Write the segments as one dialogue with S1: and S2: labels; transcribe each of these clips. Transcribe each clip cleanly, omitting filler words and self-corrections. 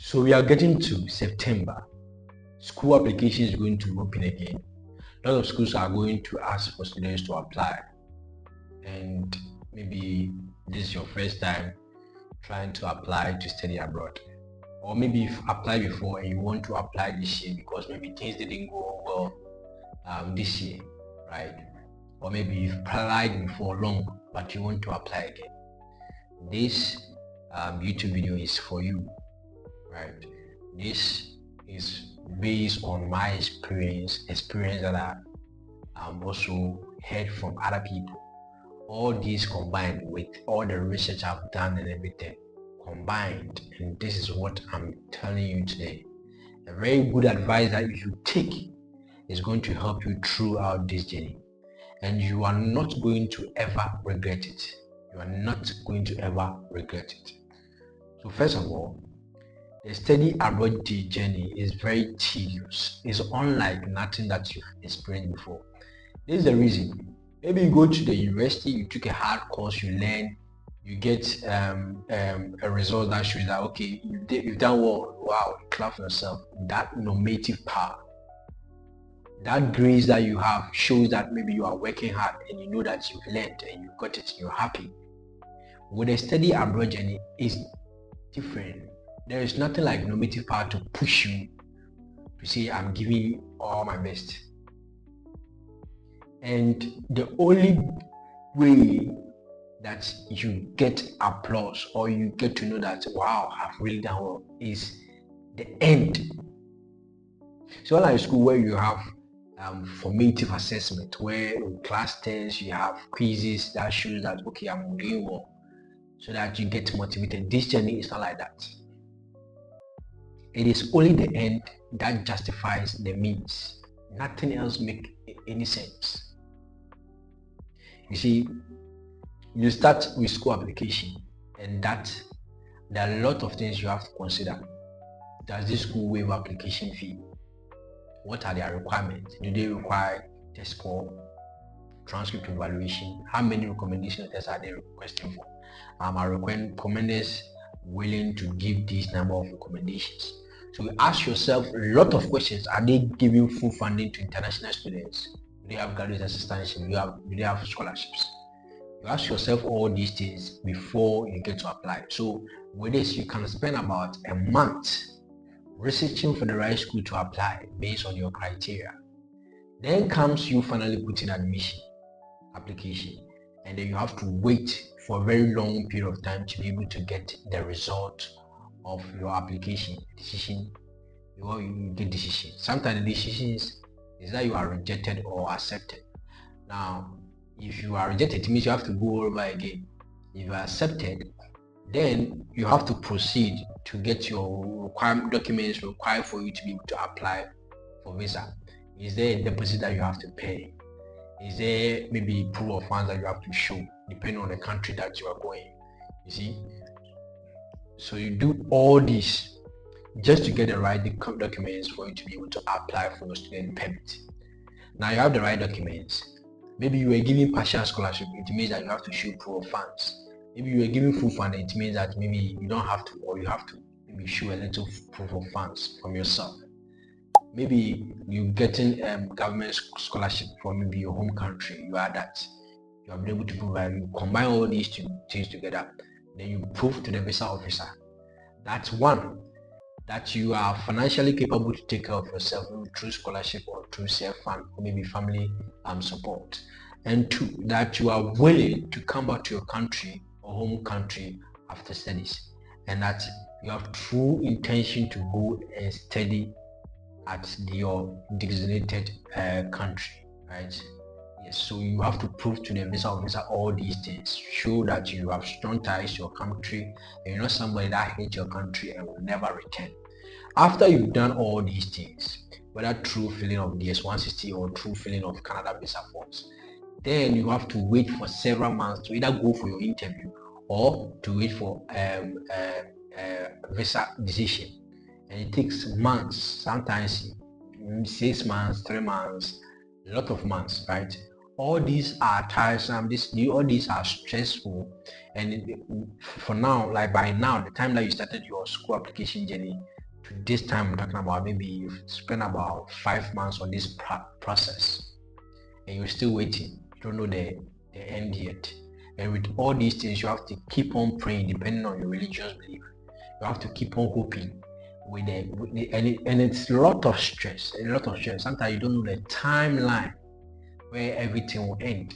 S1: So we are getting to September. School application is going to open again. A lot of schools are going to ask for students to apply, and maybe this is your first time trying to apply to study abroad, or maybe you've applied before and you want to apply this year because maybe things didn't go well this year, right? Or maybe you've applied before long but you want to apply again. This YouTube video is for you, right? This is based on my experience that I've also heard from other people. All these combined with all the research I've done and everything combined, and this is what I'm telling you today. A very good advice that if you take is going to help you throughout this journey, and you are not going to ever regret it. You are not going to ever regret it. So first of all, the study abroad journey is very tedious. It's unlike nothing that you've experienced before. This is the reason. Maybe you go to the university, you took a hard course, you learn, you get a result that shows that okay, you've done well. Wow, clap for yourself. That normative power, that grace that you have shows that maybe you are working hard and you know that you've learned and you got it, you're happy. With a study abroad journey is different. There is nothing like normative power to push you to say I'm giving you all my best. And the only way that you get applause or you get to know that wow, I've really done well is the end. So unlike school where you have formative assessment, where in class tests you have quizzes that shows that okay, I'm doing well, so that you get motivated. This journey is not like that. It is only the end that justifies the means. Nothing else makes any sense. You see, you start with school application, and that there are a lot of things you have to consider. Does this school waive application fee? What are their requirements? Do they require test score, transcript evaluation? How many recommendation tests are they requesting for? Are recommenders willing to give this number of recommendations? So you ask yourself a lot of questions. Are they giving full funding to international students? Do they have graduate assistance? Do they have scholarships? You ask yourself all these things before you get to apply. So with this, you can spend about a month researching for the right school to apply based on your criteria. Then comes you finally putting admission application, and then you have to wait for a very long period of time to be able to get the result of your application decision. You get decision. Sometimes the decisions is that you are rejected or accepted. Now, if you are rejected, it means you have to go over again. If you are accepted, then you have to proceed to get your documents required for you to be able to apply for visa. Is there a deposit that you have to pay? Is there maybe proof of funds that you have to show, depending on the country that you are going? You see, so you do all this just to get the right documents for you to be able to apply for your student permit. Now you have the right documents. Maybe you were given partial scholarship, it means that you have to show proof of funds. Maybe you were given full funding, it means that maybe you don't have to, or you have to maybe show a little proof of funds from yourself. Maybe you're getting government scholarship from maybe your home country, you are that. You have been able to provide, you combine all these two things together, then you prove to the visa officer. That's one, that you are financially capable to take care of yourself through scholarship or through self-fund or maybe family support. And two, that you are willing to come back to your country or home country after studies, and that you have true intention to go and study at your designated country, right? Yes, so you have to prove to the visa officer all these things. Show that you have strong ties to your country and you're not somebody that hates your country and will never return. After you've done all these things, whether true feeling of DS-160 or true feeling of Canada visa forms, then you have to wait for several months to either go for your interview or to wait for visa decision. And it takes months, sometimes 6 months, 3 months, a lot of months, right? all these are tiresome, all these are stressful, and for now, like by now, the time that you started your school application journey to this time I'm talking about, maybe you've spent about 5 months on this process and you're still waiting. You don't know the end yet. And with all these things, you have to keep on praying depending on your religious belief. You have to keep on hoping and it's a lot of stress. Sometimes you don't know the timeline where everything will end.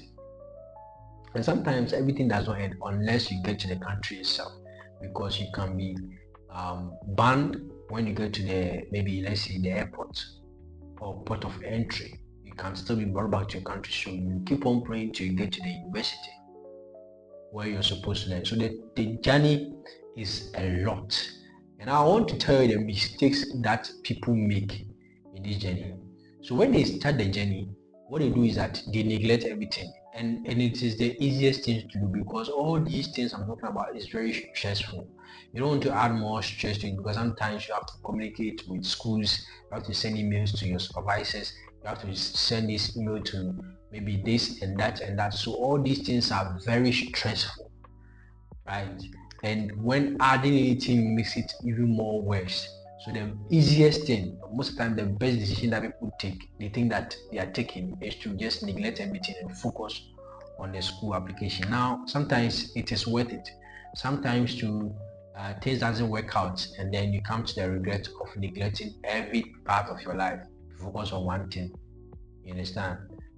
S1: And sometimes everything does not end unless you get to the country itself, because you can be banned when you get to maybe let's say the airport or port of entry. You can still be brought back to your country. So you keep on praying till you get to the university where you're supposed to learn. So the journey is a lot. And I want to tell you the mistakes that people make in this journey. So when they start the journey, what they do is that they neglect everything. And it is the easiest thing to do, because all these things I'm talking about is very stressful. You don't want to add more stress to it, because sometimes you have to communicate with schools, you have to send emails to your supervisors, you have to send this email to maybe this and that and that. So all these things are very stressful, right? And when adding anything makes it even more worse. So the easiest thing, most of the time the best decision that people take, they think that they are taking, is to just neglect everything and focus on the school application. Now, sometimes it is worth it. Sometimes things doesn't work out, and then you come to the regret of neglecting every part of your life to focus on one thing. You understand?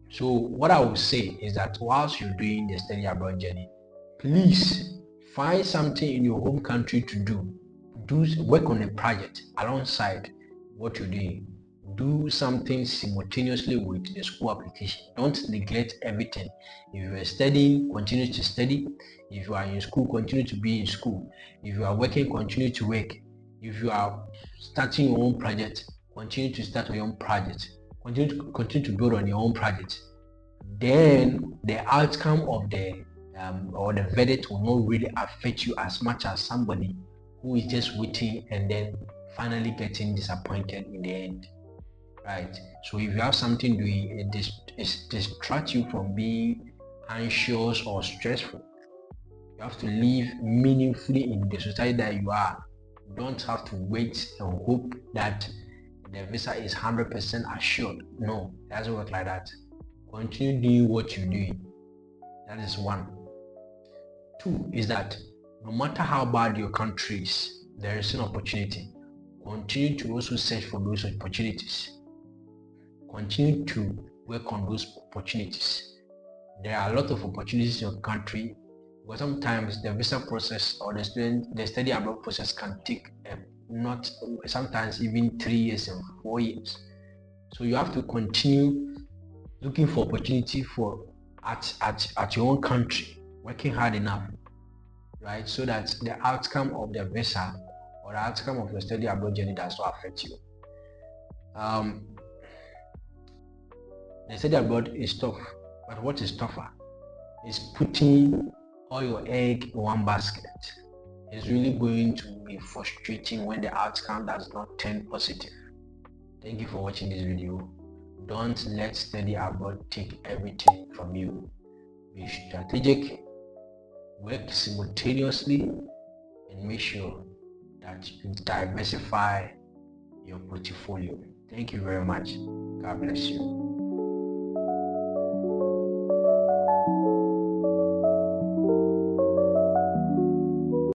S1: So what I would say is that whilst you're doing the study abroad journey, please find something in your home country to do. Work on a project alongside what you're doing. Do something simultaneously with the school application. Don't neglect everything. If you are studying, continue to study. If you are in school, continue to be in school. If you are working, continue to work. If you are starting your own project, continue to start your own project. Continue to build on your own project. Then the outcome of the or the verdict will not really affect you as much as somebody who is just waiting and then finally getting disappointed in the end, right? So if you have something doing, it distracts you from being anxious or stressful. You have to live meaningfully in the society that you are. You don't have to wait and hope that the visa is 100% assured. No, it doesn't work like that. Continue doing what you're doing. That is one. Two is that no matter how bad your country is, there is an opportunity. Continue to also search for those opportunities. Continue to work on those opportunities. There are a lot of opportunities in your country, but sometimes the visa process or the study abroad process can take not sometimes even 3 years and 4 years. So you have to continue looking for opportunity at your own country, working hard enough, right? So that the outcome of the visa or the outcome of your study abroad journey does not affect you. The study abroad is tough, but what is tougher is putting all your egg in one basket. It's really going to be frustrating when the outcome does not turn positive. Thank you for watching this video. Don't let study abroad take everything from you. Be strategic, work simultaneously, and make sure that you diversify your portfolio. Thank you very much. God bless you.